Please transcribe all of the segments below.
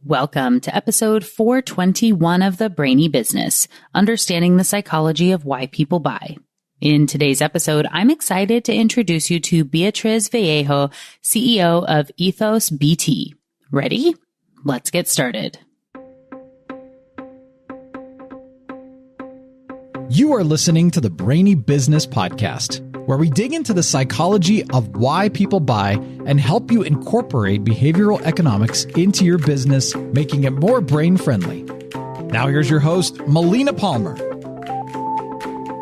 Welcome to episode 421 of the Brainy Business, Understanding the Psychology of Why People Buy. In today's episode, I'm excited to introduce you to Beatriz Vallejo, CEO of Ethos BT. Ready? Let's get started. You are listening to the Brainy Business Podcast, where we dig into the psychology of why people buy and help you incorporate behavioral economics into your business, making it more brain-friendly. Now here's your host, Melina Palmer.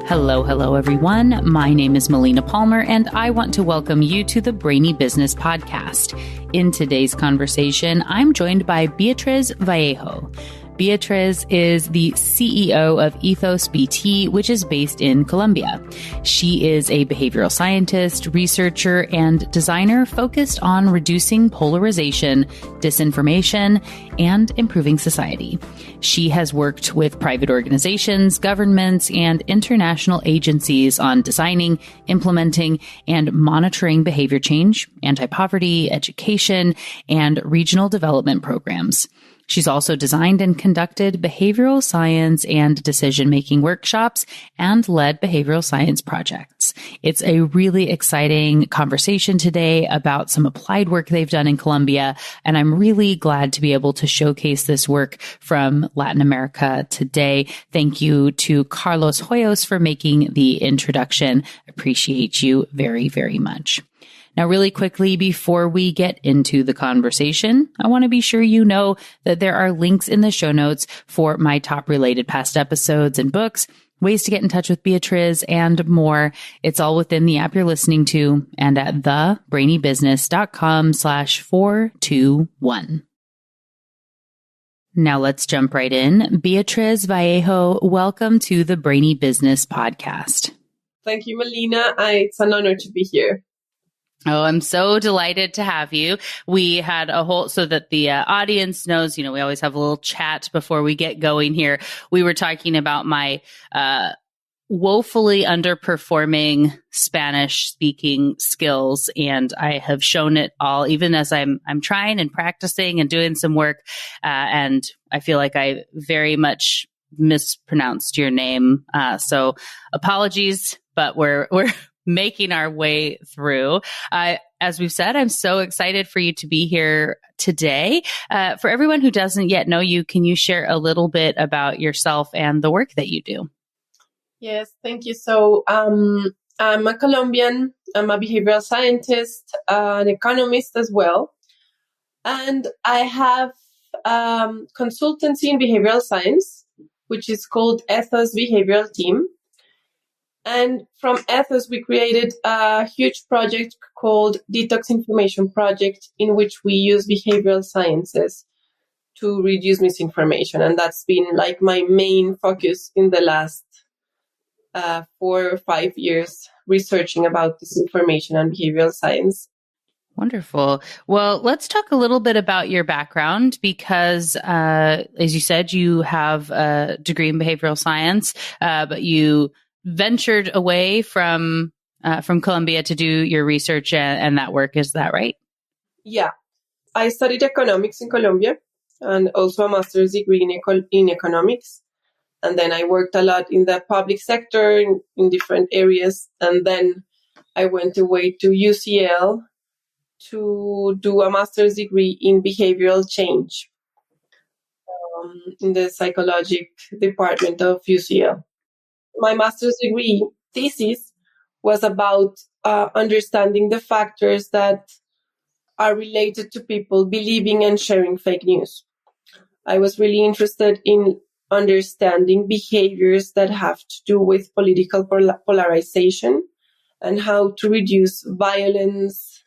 Hello, everyone. My name is Melina Palmer, and I want to welcome you to the Brainy Business Podcast. In today's conversation, I'm joined by Beatriz Vallejo. Beatriz is the CEO of Ethos BT, which is based in Colombia. She is a behavioral scientist, researcher, and designer focused on reducing polarization, disinformation, and improving society. She has worked with private organizations, governments, and international agencies on designing, implementing, and monitoring behavior change, anti-poverty, education, and regional development programs. She's also designed and conducted behavioral science and decision-making workshops and led behavioral science projects. It's a really exciting conversation today about some applied work they've done in Colombia, and I'm really glad to be able to showcase this work from Latin America today. Thank you to Carlos Hoyos for making the introduction. Appreciate you very, very much. Now, really quickly, before we get into the conversation, I want to be sure you know that there are links in the show notes for my top related past episodes and books, ways to get in touch with Beatriz, and more. It's all within the app you're listening to and at thebrainybusiness.com/421. Now let's jump right in. Beatriz Vallejo, welcome to the Brainy Business Podcast. Thank you, Melina. It's an honor to be here. Oh, I'm so delighted to have you. We had a whole, so that the audience knows, we always have a little chat before we get going here. We were talking about my woefully underperforming Spanish speaking skills, and I have shown it all, even as I'm trying and practicing and doing some work. And I feel like I very much mispronounced your name. So apologies, but we're making our way through. As we've said, I'm so excited for you to be here today. For everyone who doesn't yet know you, can you share a little bit about yourself and the work that you do? Yes, thank you. So I'm a Colombian. I'm a behavioral scientist, an economist as well. And I have consultancy in behavioral science, which is called Ethos Behavioral Team. And from Ethos, we created a huge project called Detox Information Project, in which we use behavioral sciences to reduce misinformation. And that's been like my main focus in the last 4 or 5 years, researching about disinformation and behavioral science. Wonderful. Well, let's talk a little bit about your background because, as you said, you have a degree in behavioral science, but you ventured away from Colombia to do your research and that work. Is that right? Yeah. I studied economics in Colombia and also a master's degree in economics. And then I worked a lot in the public sector in different areas. And then I went away to UCL to do a master's degree in behavioral change in the psychologic department of UCL. My master's degree thesis was about understanding the factors that are related to people believing and sharing fake news. I was really interested in understanding behaviors that have to do with political polarization and how to reduce violence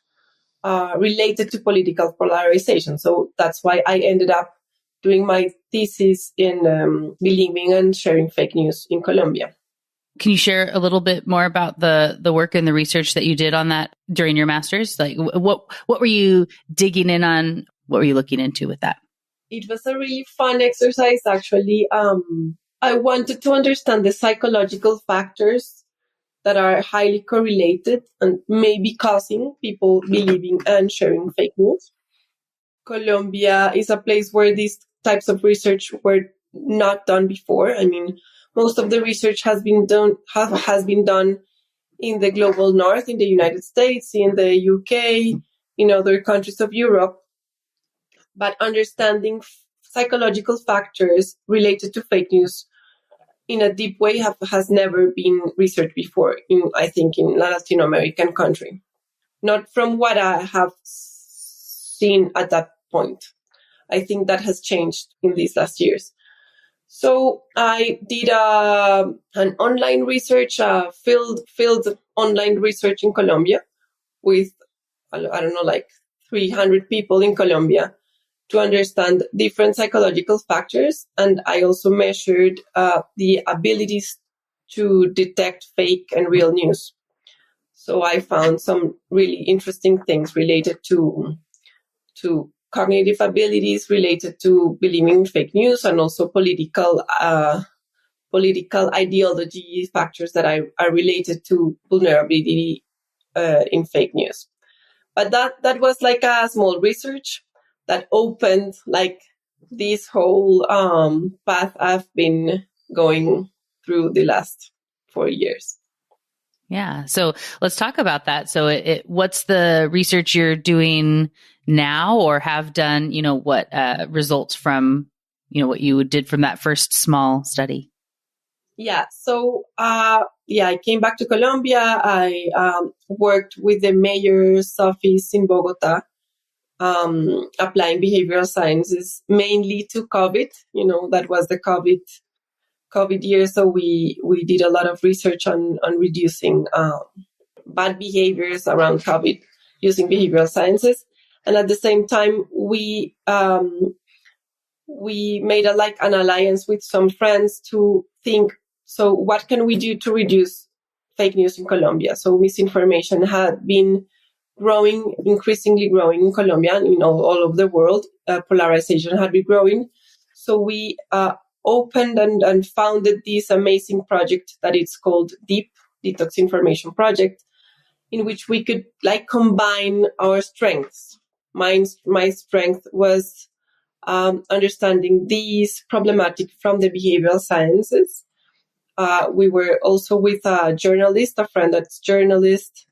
related to political polarization. So that's why I ended up doing my thesis in believing and sharing fake news in Colombia. Can you share a little bit more about the work and the research that you did on that during your master's? Like, what were you digging in on? What were you looking into with that? It was a really fun exercise, actually. I wanted to understand the psychological factors that are highly correlated and maybe causing people believing and sharing fake news. Colombia is a place where these types of research were not done before. I mean, most of the research has been done in the global north, in the United States, in the UK, in other countries of Europe. But understanding psychological factors related to fake news in a deep way has never been researched before, I think, in a Latin American country. Not from what I have seen at that point. I think that has changed in these last years. So I did an online research, field online research in Colombia with, I don't know, like 300 people in Colombia to understand different psychological factors. And I also measured the abilities to detect fake and real news. So I found some really interesting things related to cognitive abilities, related to believing in fake news, and also political ideology factors that are related to vulnerability in fake news. But that was like a small research that opened like this whole path I've been going through the last 4 years. Yeah. So let's talk about that. So what's the research you're doing now or have done, what results from, what you did from that first small study? Yeah. So, I came back to Colombia. I worked with the mayor's office in Bogota, applying behavioral sciences mainly to COVID. That was the COVID year. So we did a lot of research on reducing bad behaviors around COVID using behavioral sciences. And at the same time, we made an alliance with some friends to think, so what can we do to reduce fake news in Colombia? So misinformation had been increasingly growing in Colombia and all over the world. Polarization had been growing. So we opened and founded this amazing project that it's called Detox Information Project, in which we could combine our strengths. My strength was understanding these problematic from the behavioral sciences. We were also with a journalist, a friend that's journalist,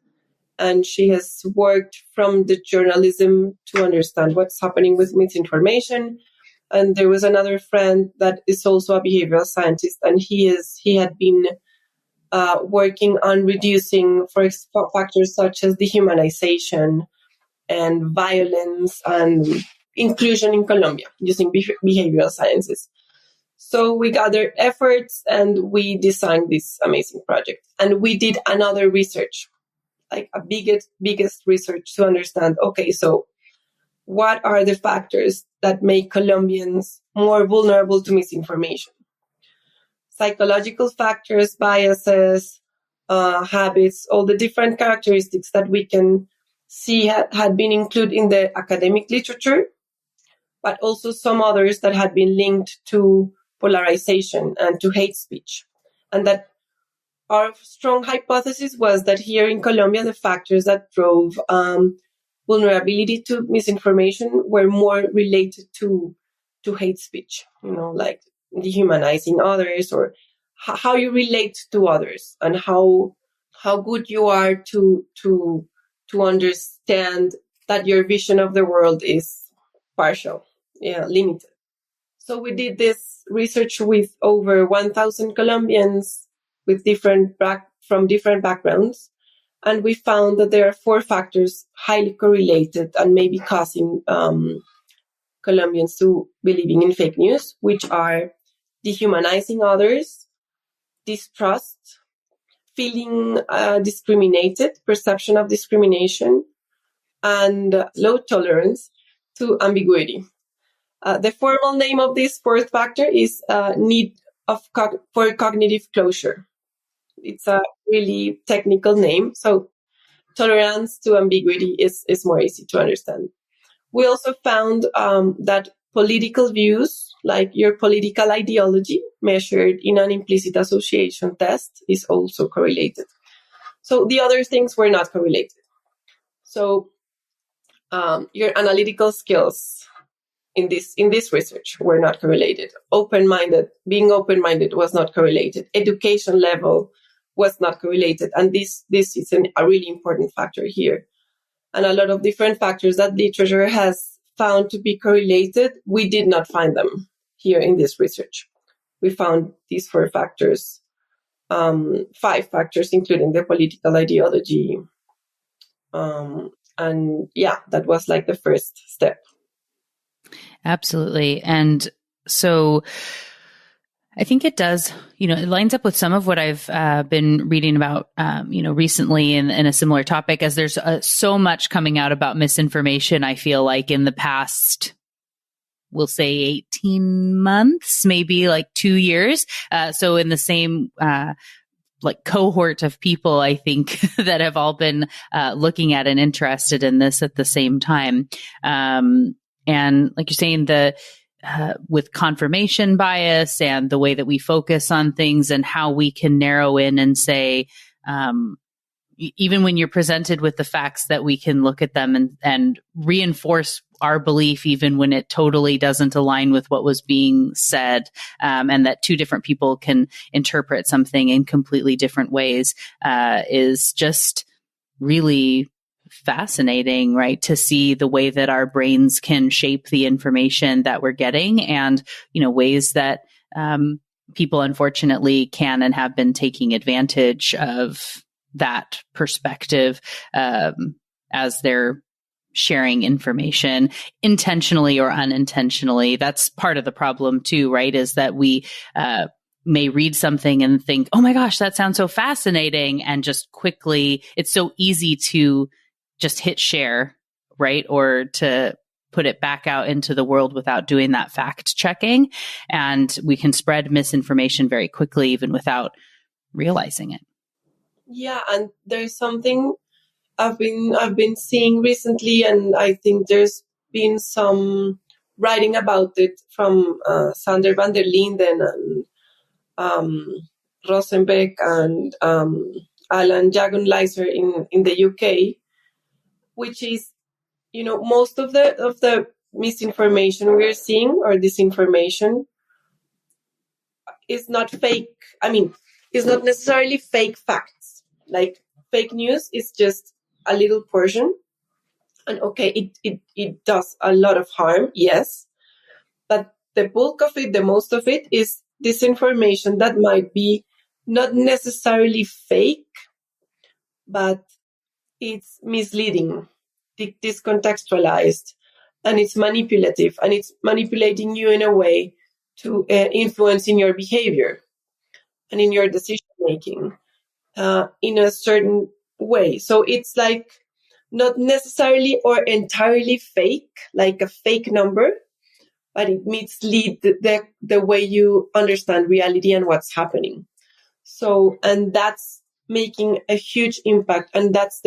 and she has worked from the journalism to understand what's happening with misinformation. And there was another friend that is also a behavioral scientist, and he had been working on reducing factors such as dehumanization and violence and inclusion in Colombia using behavioral sciences. So we gathered efforts and we designed this amazing project. And we did another research, like a biggest research to understand, okay, so what are the factors that make Colombians more vulnerable to misinformation? Psychological factors, biases, habits, all the different characteristics that we can see had been included in the academic literature, but also some others that had been linked to polarization and to hate speech. And that our strong hypothesis was that here in Colombia, the factors that drove vulnerability to misinformation were more related to hate speech, like dehumanizing others, or how you relate to others, and how good you are to understand that your vision of the world is partial, limited. So we did this research with over 1,000 Colombians with from different backgrounds. And we found that there are 4 factors highly correlated and maybe causing Colombians to believing in fake news, which are dehumanizing others, distrust, feeling discriminated, perception of discrimination, and low tolerance to ambiguity. The formal name of this 4th factor is need for cognitive closure. It's a really technical name. So tolerance to ambiguity is more easy to understand. We also found that political views, like your political ideology, measured in an implicit association test, is also correlated. So the other things were not correlated. So your analytical skills, in this research were not correlated. Being open-minded was not correlated. Education level was not correlated. And this is a really important factor here. And a lot of different factors that literature has found to be correlated, we did not find them here in this research. We found these 4 factors, 5 factors, including the political ideology. And yeah, that was like the first step. Absolutely. And so I think it does, it lines up with some of what I've been reading about, recently in a similar topic, as there's so much coming out about misinformation, I feel like in the past, we'll say 18 months, maybe like 2 years. So in the same cohort of people, I think, that have all been looking at and interested in this at the same time. And like you're saying, with confirmation bias and the way that we focus on things and how we can narrow in and say, even when you're presented with the facts, that we can look at them and reinforce our belief, even when it totally doesn't align with what was being said, and that 2 different people can interpret something in completely different ways, is just really fascinating, right? To see the way that our brains can shape the information that we're getting, and, ways that people unfortunately can and have been taking advantage of that perspective as they're sharing information intentionally or unintentionally. That's part of the problem too, right? Is that we may read something and think, oh my gosh, that sounds so fascinating. And just quickly, it's so easy to just hit share, right? Or to put it back out into the world without doing that fact checking. And we can spread misinformation very quickly, even without realizing it. Yeah, and there's something I've been seeing recently, and I think there's been some writing about it from Sander van der Linden and Rosenbeck and Alan Jagunleiser in the UK, which is, most of the misinformation we're seeing, or disinformation, is not fake. I mean, it's not necessarily fake facts. Like, fake news is just a little portion. And okay, it does a lot of harm, yes. But the bulk of it, the most of it, is disinformation that might be not necessarily fake, but it's misleading, discontextualized, and it's manipulative, and it's manipulating you in a way to influencing your behavior and in your decision making in a certain way. So it's like not necessarily or entirely fake, like a fake number, but it misleads the way you understand reality and what's happening. So, and that's making a huge impact. And that's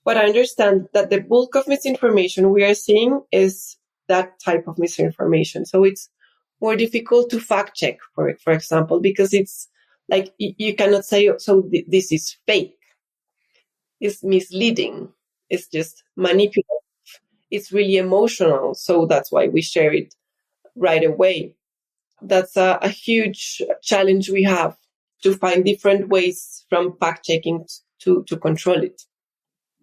what I understand, that the bulk of misinformation we are seeing is that type of misinformation. So it's more difficult to fact check, for example, because it's like you cannot say, so this is fake. It's misleading. It's just manipulative. It's really emotional. So that's why we share it right away. That's a huge challenge we have, to find different ways from fact checking to control it.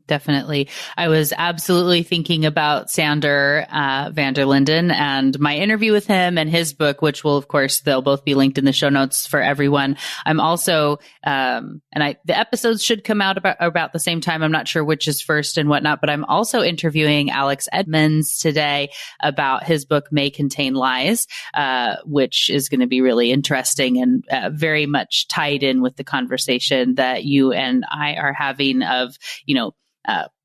Definitely. I was absolutely thinking about Sander van der Linden and my interview with him and his book, which will, of course, they'll both be linked in the show notes for everyone. I'm also, the episodes should come out about the same time. I'm not sure which is first and whatnot, but I'm also interviewing Alex Edmonds today about his book, May Contain Lies, which is going to be really interesting and very much tied in with the conversation that you and I are having of,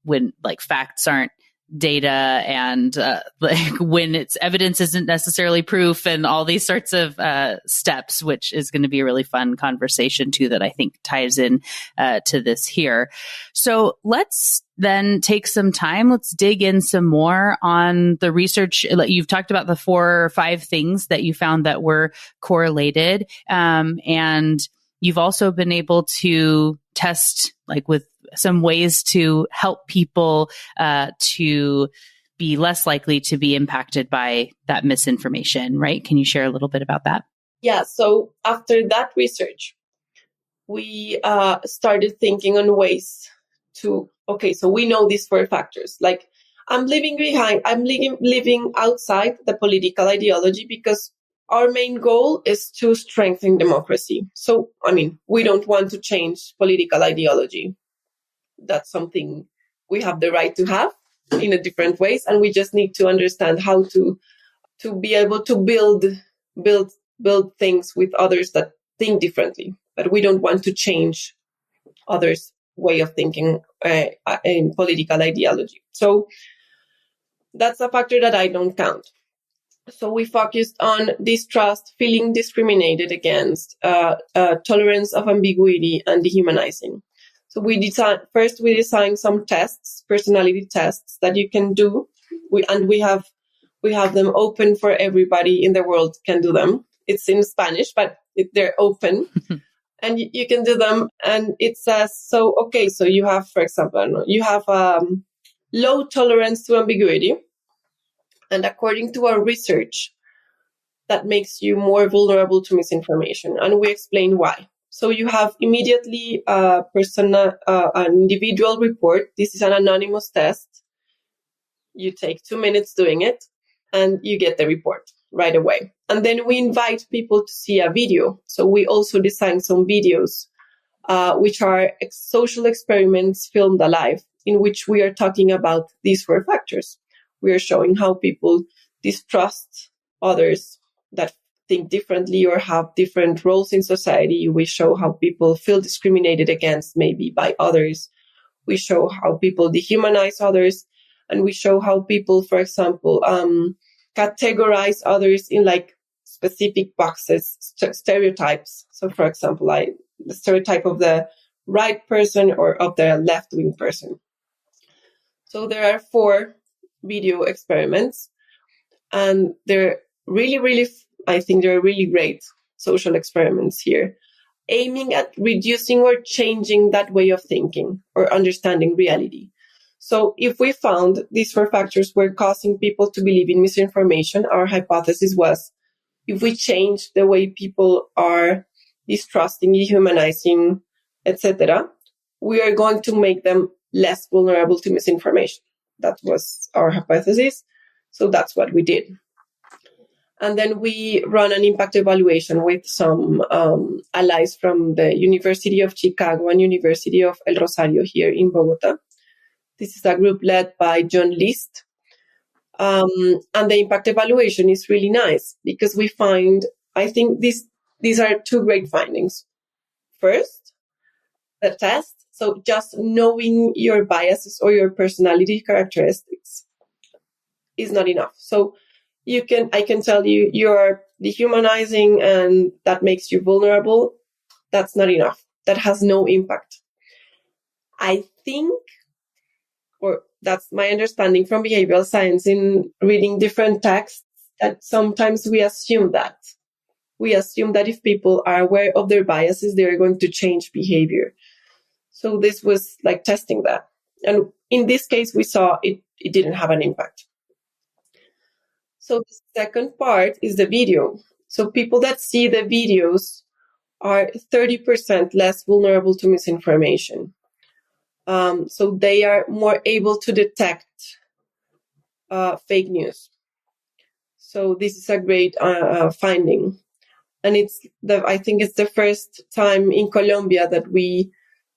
when like facts aren't data and like when it's evidence isn't necessarily proof and all these sorts of steps, which is going to be a really fun conversation too, that I think ties in to this here. So let's then take some time. Let's dig in some more on the research. You've talked about the 4 or 5 things that you found that were correlated. And you've also been able to test, like, with some ways to help people to be less likely to be impacted by that misinformation, right? Can you share a little bit about that? Yeah. So after that research, we started thinking on ways to, okay, so we know these 4 factors. Like I'm living outside the political ideology because our main goal is to strengthen democracy. So, I mean, we don't want to change political ideology. That's something we have the right to have in a different ways. And we just need to understand how to be able to build things with others that think differently. But we don't want to change others' way of thinking in political ideology. So that's a factor that I don't count. So we focused on distrust, feeling discriminated against, tolerance of ambiguity, and dehumanizing. So we designed some tests, personality tests that you can do. We have them open for everybody in the world can do them. It's in Spanish, but they're open. And you can do them. And it says, so you have, for example, you have low tolerance to ambiguity. And according to our research, that makes you more vulnerable to misinformation. And we explain why. So you have immediately an individual report. This is an anonymous test. You take 2 minutes doing it and you get the report right away. And then we invite people to see a video. So we also design some videos, which are social experiments filmed alive, in which we are talking about these 4 factors. We are showing how people distrust others that think differently or have different roles in society. We show how people feel discriminated against maybe by others. We show how people dehumanize others. And we show how people, for example, categorize others in like specific boxes, stereotypes. So, for example, the stereotype of the right person or of the left-wing person. So there are 4 video experiments, and they're really, I think they're really great social experiments here, aiming at reducing or changing that way of thinking or understanding reality. So if we found these 4 factors were causing people to believe in misinformation, our hypothesis was if we change the way people are distrusting, dehumanizing, etc., we are going to make them less vulnerable to misinformation. That was our hypothesis. So that's what we did. And then we run an impact evaluation with some allies from the University of Chicago and University of El Rosario here in Bogota. This is a group led by John List. And the impact evaluation is really nice because we find, I think these are 2 great findings. First, the test. So just knowing your biases or your personality characteristics is not enough. So I can tell you you're dehumanizing and that makes you vulnerable. That's not enough. That has no impact. I think, or that's my understanding from behavioral science in reading different texts, that sometimes we assume that. We assume that if people are aware of their biases, they are going to change behavior. So this was like testing that. And in this case, we saw it didn't have an impact. So the second part is the video. So people that see the videos are 30% less vulnerable to misinformation. So they are more able to detect fake news. So this is a great finding. And I think it's the first time in Colombia that we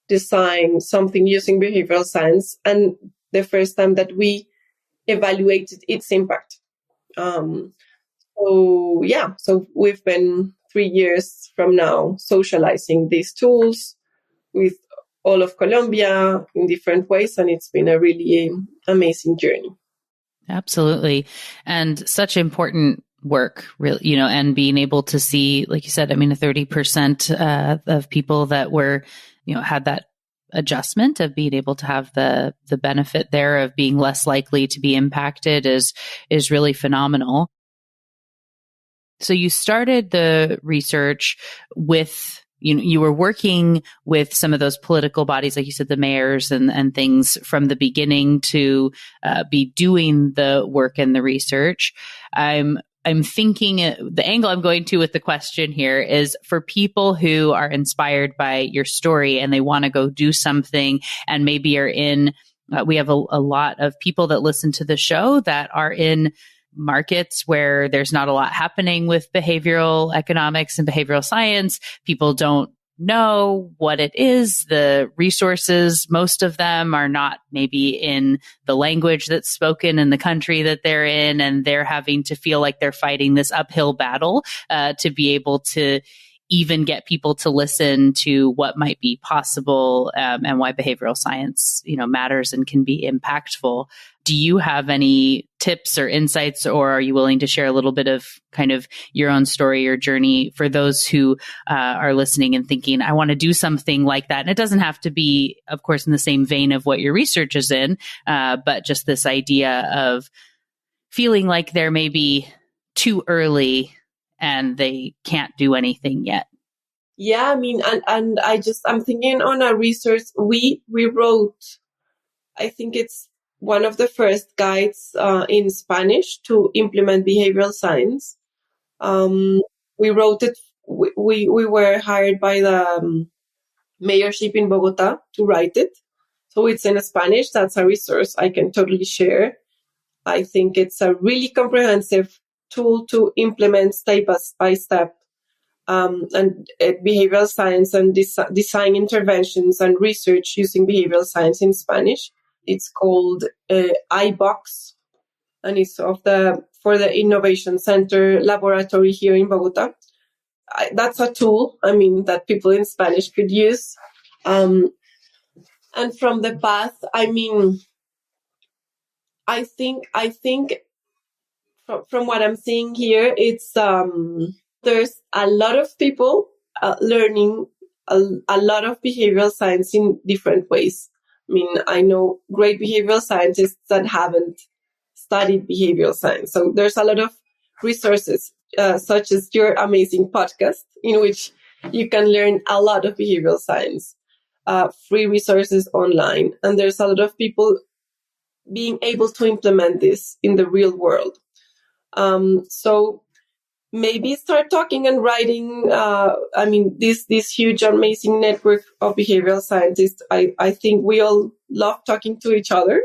design something using behavioral science, and the first time that we evaluated its impact. So we've been 3 years from now socializing these tools with all of Colombia in different ways, and it's been a really amazing journey. Absolutely. And such important work, really, and being able to see, like you said, I mean, 30% of people that were, had that adjustment of being able to have the benefit there of being less likely to be impacted is really phenomenal. So you started the research with you were working with some of those political bodies, like you said, the mayors and things from the beginning to be doing the work and the research. I'm thinking the angle I'm going to with the question here is for people who are inspired by your story and they want to go do something and maybe are in, we have a lot of people that listen to the show that are in markets where there's not a lot happening with behavioral economics and behavioral science. People don't know what it is. The resources, most of them are not maybe in the language that's spoken in the country that they're in, and they're having to feel like they're fighting this uphill battle to be able to even get people to listen to what might be possible and why behavioral science, matters and can be impactful. Do you have any tips or insights, or are you willing to share a little bit of kind of your own story or journey for those who are listening and thinking, I want to do something like that? And it doesn't have to be, of course, in the same vein of what your research is in, but just this idea of feeling like they're maybe too early and they can't do anything yet. Yeah, I mean, and I'm thinking on our research, we wrote, I think it's one of the first guides in Spanish to implement behavioral science. We wrote it, we were hired by the mayorship in Bogota to write it. So it's in Spanish. That's a resource I can totally share. I think it's a really comprehensive tool to implement step by step and behavioral science and design interventions and research using behavioral science in Spanish. It's called iBox, and it's for the Innovation Center laboratory here in Bogota. That's a tool, that people in Spanish could use. And from the path, I think from what I'm seeing here, it's there's a lot of people learning a lot of behavioral science in different ways. I know great behavioral scientists that haven't studied behavioral science. So there's a lot of resources, such as your amazing podcast, in which you can learn a lot of behavioral science, free resources online. And there's a lot of people being able to implement this in the real world. So maybe start talking and writing. This huge, amazing network of behavioral scientists. I think we all love talking to each other.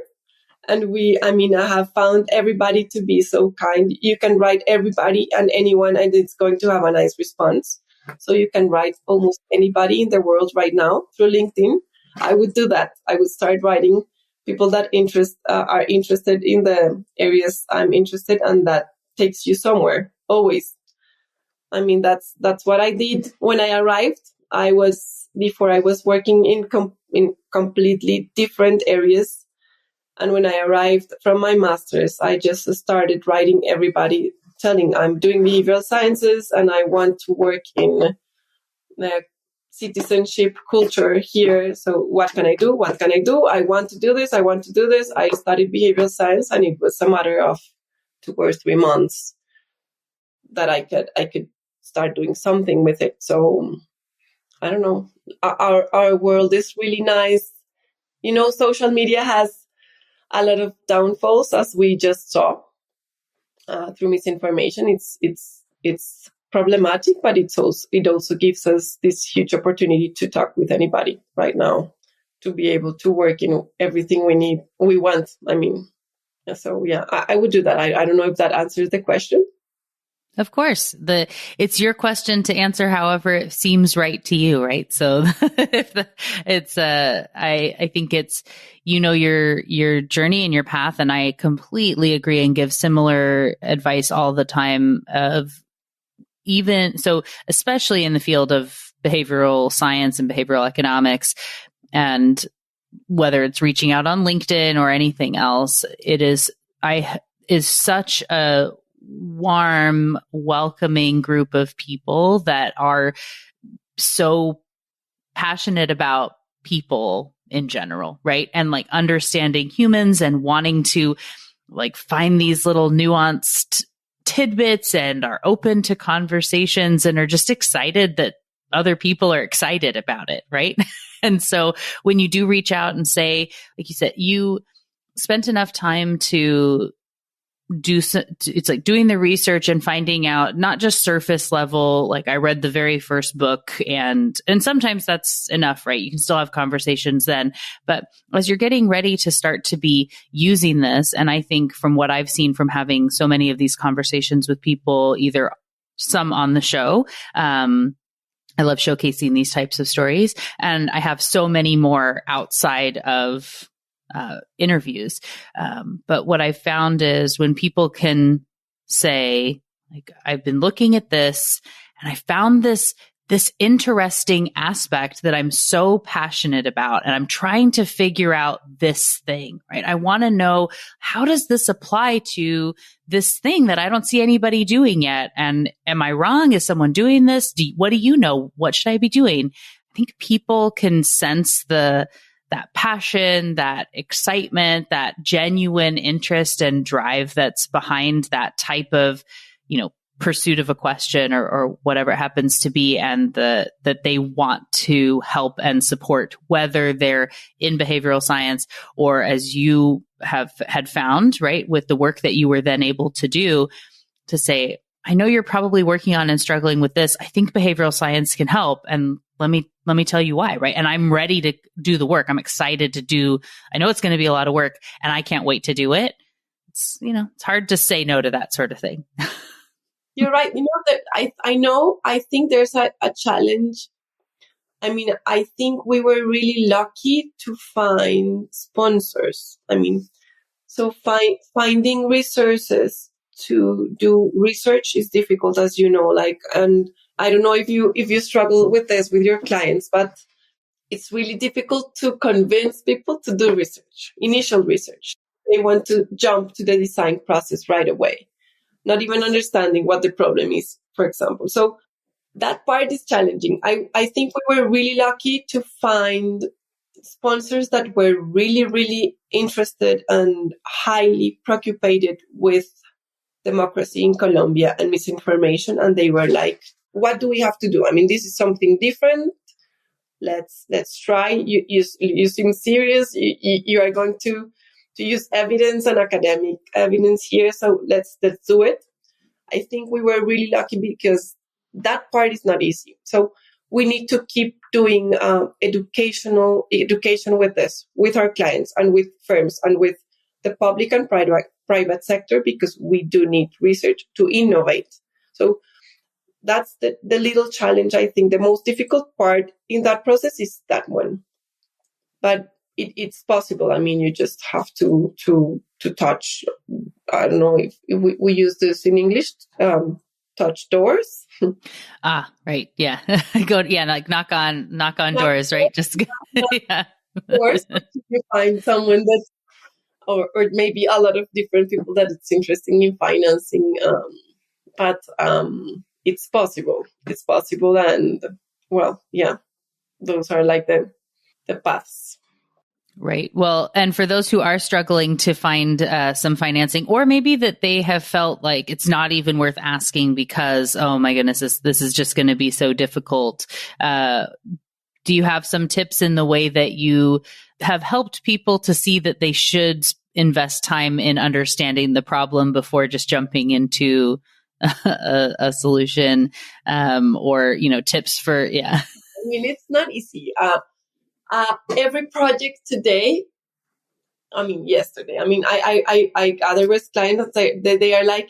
And I have found everybody to be so kind. You can write everybody and anyone, and it's going to have a nice response. So you can write almost anybody in the world right now through LinkedIn. I would do that. I would start writing people that are interested in the areas I'm interested, and that takes you somewhere. Always. That's what I did when I arrived. Before I was working in completely different areas. And when I arrived from my master's, I just started writing everybody, telling I'm doing behavioral sciences and I want to work in the citizenship culture here. So what can I do? What can I do? I want to do this. I want to do this. I studied behavioral science, and it was a matter of 2 or 3 months that I could start doing something with it. So I don't know. Our world is really nice. Social media has a lot of downfalls, as we just saw through misinformation. It's problematic, but it also gives us this huge opportunity to talk with anybody right now, to be able to work in everything we want. So yeah, I would do that. I don't know if that answers the question. Of course, it's your question to answer however it seems right to you, right? So I think it's, your journey and your path, and I completely agree and give similar advice all the time especially in the field of behavioral science and behavioral economics, and whether it's reaching out on LinkedIn or anything else, it is such a warm, welcoming group of people that are so passionate about people in general, right? And understanding humans and wanting to find these little nuanced tidbits and are open to conversations and are just excited that other people are excited about it, right? And so when you do reach out and say, like you said, you spent enough time to it's like doing the research and finding out, not just surface level, like I read the very first book and sometimes that's enough, right? You can still have conversations then, but as you're getting ready to start to be using this, and I think from what I've seen from having so many of these conversations with people, either some on the show, I love showcasing these types of stories, and I have so many more outside of interviews. But what I found is when people can say, like, I've been looking at this and I found this interesting aspect that I'm so passionate about, and I'm trying to figure out this thing, right? I want to know, how does this apply to this thing that I don't see anybody doing yet? And am I wrong? Is someone doing this? What do you know? What should I be doing? I think people can sense that passion, that excitement, that genuine interest and drive that's behind that type of, pursuit of a question or whatever it happens to be, and that they want to help and support, whether they're in behavioral science or, as you had found, right, with the work that you were then able to do, to say, I know you're probably working on and struggling with this. I think behavioral science can help. And let me tell you why, right? And I'm ready to do the work. I'm excited to do, I know it's going to be a lot of work and I can't wait to do it. It's, it's hard to say no to that sort of thing. You're right. That I think there's a challenge. I mean, I think we were really lucky to find sponsors. I mean, so finding resources to do research is difficult, as you know, and I don't know if you struggle with this with your clients, but it's really difficult to convince people to do research, initial research. They want to jump to the design process right away, not even understanding what the problem is, for example. So that part is challenging. I think we were really lucky to find sponsors that were really, really interested and highly preoccupied with democracy in Colombia and misinformation. And they were like, what do we have to do? I mean, this is something different. Let's try. You seem serious. You are going to use evidence and academic evidence here. So let's do it. I think we were really lucky because that part is not easy. So we need to keep doing education with this, with our clients and with firms and with the public and private sector, because we do need research to innovate. So that's the little challenge. I think the most difficult part in that process is that one. But it's possible. I mean, you just have to touch. I don't know if we use this in English. Touch doors. Right. Yeah. Like knock on doors, right? Just yeah. Doors. You find someone that, or maybe a lot of different people that it's interesting in financing. But it's possible. It's possible, and well, yeah, those are like the paths. Right. Well, and for those who are struggling to find some financing, or maybe that they have felt like it's not even worth asking because, oh my goodness, this is just going to be so difficult. Do you have some tips in the way that you have helped people to see that they should invest time in understanding the problem before just jumping into a solution, or, tips for, yeah. I mean, it's not easy. Every project today, yesterday, I gather with clients that they are like,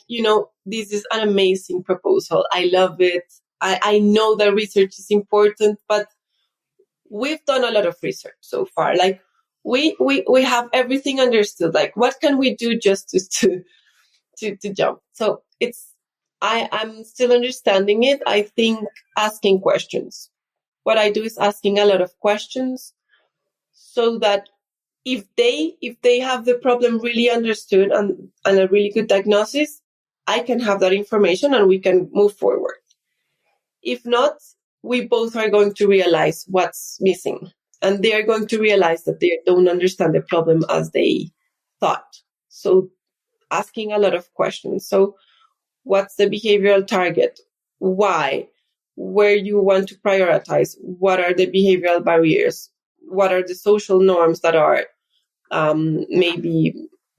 this is an amazing proposal. I love it. I know that research is important, but we've done a lot of research so far. Like we have everything understood. Like, what can we do just to jump? So I'm still understanding it. I think asking questions. What I do is asking a lot of questions so that if they have the problem really understood and a really good diagnosis, I can have that information and we can move forward. If not, we both are going to realize what's missing, and they are going to realize that they don't understand the problem as they thought. So asking a lot of questions. So what's the behavioral target? Why? where you want to prioritize. What are the behavioral barriers? What are the social norms that are maybe,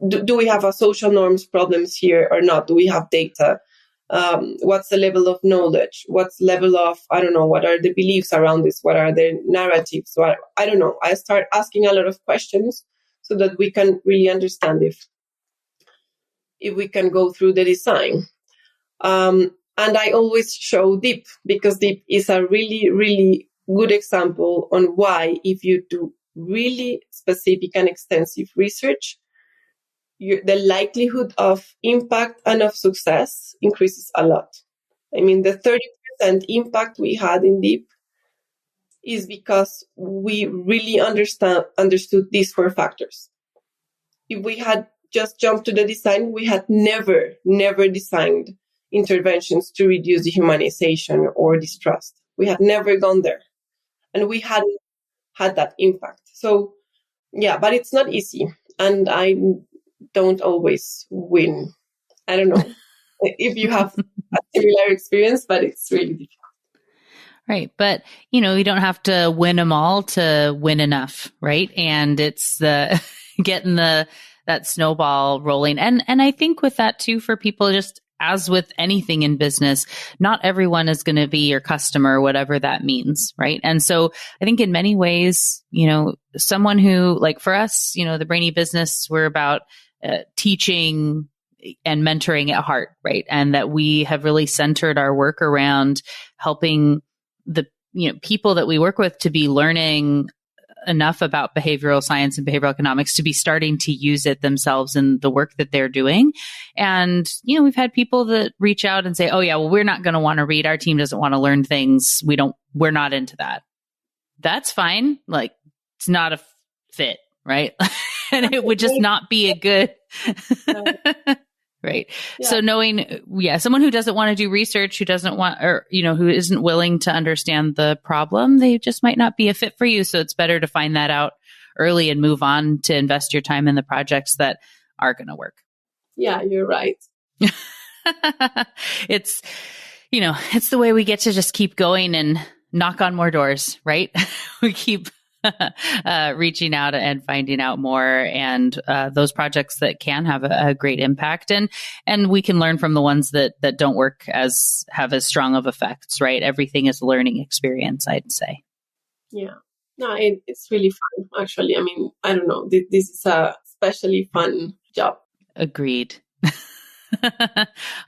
do we have a social norms problems here or not? Do we have data? What's the level of knowledge? What's level of, I don't know, what are the beliefs around this? What are the narratives? I don't know. I start asking a lot of questions so that we can really understand if we can go through the design. And I always show DEEP, because DEEP is a really, really good example on why, if you do really specific and extensive research, the likelihood of impact and of success increases a lot. I mean, the 30% impact we had in DEEP is because we really understood these 4 factors. If we had just jumped to the design, we had never designed interventions to reduce dehumanization or distrust. We had never gone there, and we hadn't had that impact. So, yeah, but it's not easy, and I don't always win. I don't know if you have a similar experience, but it's really difficult. Right. But, you don't have to win them all to win enough, right? And it's the getting that snowball rolling. And I think with that too, for people, just as with anything in business, not everyone is going to be your customer, whatever that means, right? And so I think in many ways, someone who, like for us, the Brainy Business, we're about teaching and mentoring at heart, right? And that we have really centered our work around helping the people that we work with to be learning enough about behavioral science and behavioral economics to be starting to use it themselves in the work that they're doing. And, we've had people that reach out and say, oh yeah, well, we're not going to want to read. Our team doesn't want to learn things. We're not into that. That's fine. Like, it's not a fit, right? And it would just not be a good, right. Yeah. So knowing, someone who doesn't want to do research, who doesn't want, or, who isn't willing to understand the problem, they just might not be a fit for you. So it's better to find that out early and move on to invest your time in the projects that are going to work. Yeah, you're right. It's, it's the way we get to just keep going and knock on more doors, right? We keep reaching out and finding out more, and those projects that can have a great impact, and we can learn from the ones that don't work have as strong of effects, right? Everything is a learning experience, I'd say. Yeah, no, it's really fun, actually. I mean, I don't know, this is a especially fun job. Agreed.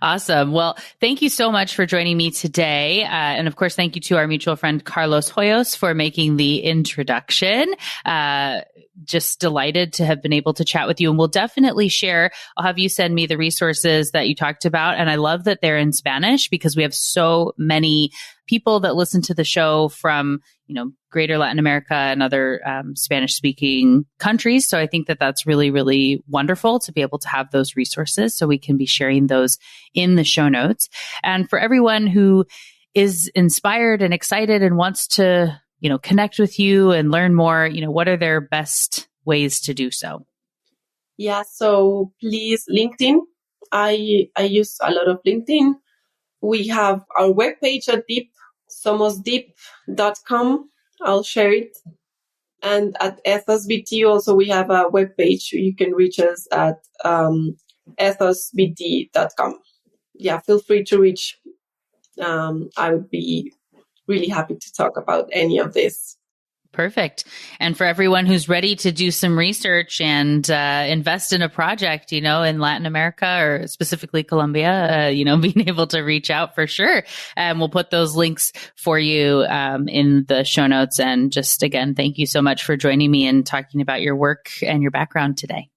Awesome. Well, thank you so much for joining me today. And of course, thank you to our mutual friend, Carlos Hoyos, for making the introduction. Just delighted to have been able to chat with you. And we'll definitely share. I'll have you send me the resources that you talked about. And I love that they're in Spanish, because we have so many people that listen to the show from, greater Latin America and other Spanish speaking countries. So I think that that's really, really wonderful to be able to have those resources, so we can be sharing those in the show notes. And for everyone who is inspired and excited and wants to, connect with you and learn more, what are their best ways to do so? Yeah. So please, LinkedIn. I use a lot of LinkedIn. We have our webpage at DEEP, somosdeep.com. I'll share it. And at Ethos BT also, we have a webpage. You can reach us at ethosbt.com. Yeah, feel free to reach. I would be really happy to talk about any of this. Perfect. And for everyone who's ready to do some research and invest in a project, in Latin America or specifically Colombia, being able to reach out for sure. And we'll put those links for you in the show notes. And just again, thank you so much for joining me and talking about your work and your background today.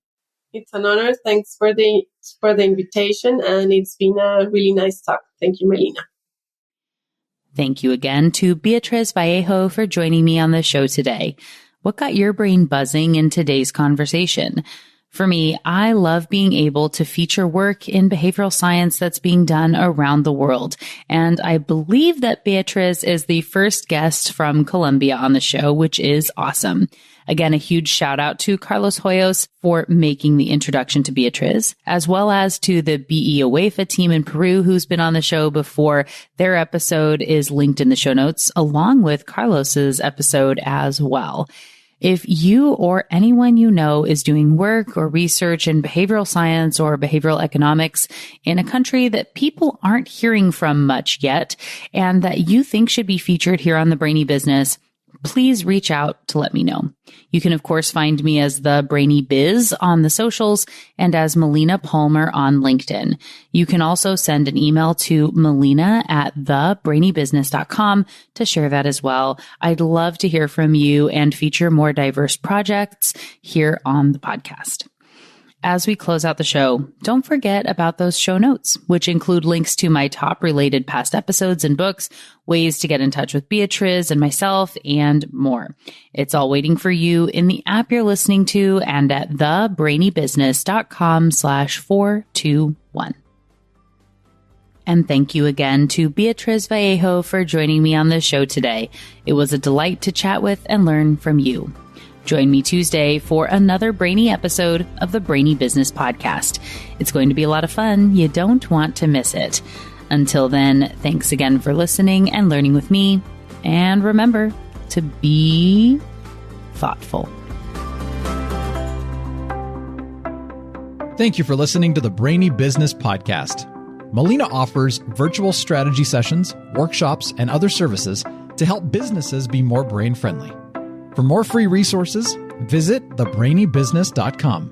It's an honor. Thanks for the invitation. And it's been a really nice talk. Thank you, Melina. Thank you again to Beatriz Vallejo for joining me on the show today. What got your brain buzzing in today's conversation? For me, I love being able to feature work in behavioral science that's being done around the world. And I believe that Beatriz is the first guest from Colombia on the show, which is awesome. Again, a huge shout out to Carlos Hoyos for making the introduction to Beatriz, as well as to the BE UEFA team in Peru who's been on the show before. Their episode is linked in the show notes, along with Carlos's episode as well. If you or anyone you know is doing work or research in behavioral science or behavioral economics in a country that people aren't hearing from much yet and that you think should be featured here on the Brainy Business, please reach out to let me know. You can, of course, find me as the Brainy Biz on the socials and as Melina Palmer on LinkedIn. You can also send an email to melina@thebrainybusiness.com to share that as well. I'd love to hear from you and feature more diverse projects here on the podcast. As we close out the show, don't forget about those show notes, which include links to my top related past episodes and books, ways to get in touch with Beatriz and myself, and more. It's all waiting for you in the app you're listening to and at thebrainybusiness.com/421. And thank you again to Beatriz Vallejo for joining me on the show today. It was a delight to chat with and learn from you. Join me Tuesday for another brainy episode of the Brainy Business Podcast. It's going to be a lot of fun. You don't want to miss it. Until then, thanks again for listening and learning with me. And remember to be thoughtful. Thank you for listening to the Brainy Business Podcast. Melina offers virtual strategy sessions, workshops, and other services to help businesses be more brain-friendly. For more free resources, visit thebrainybusiness.com.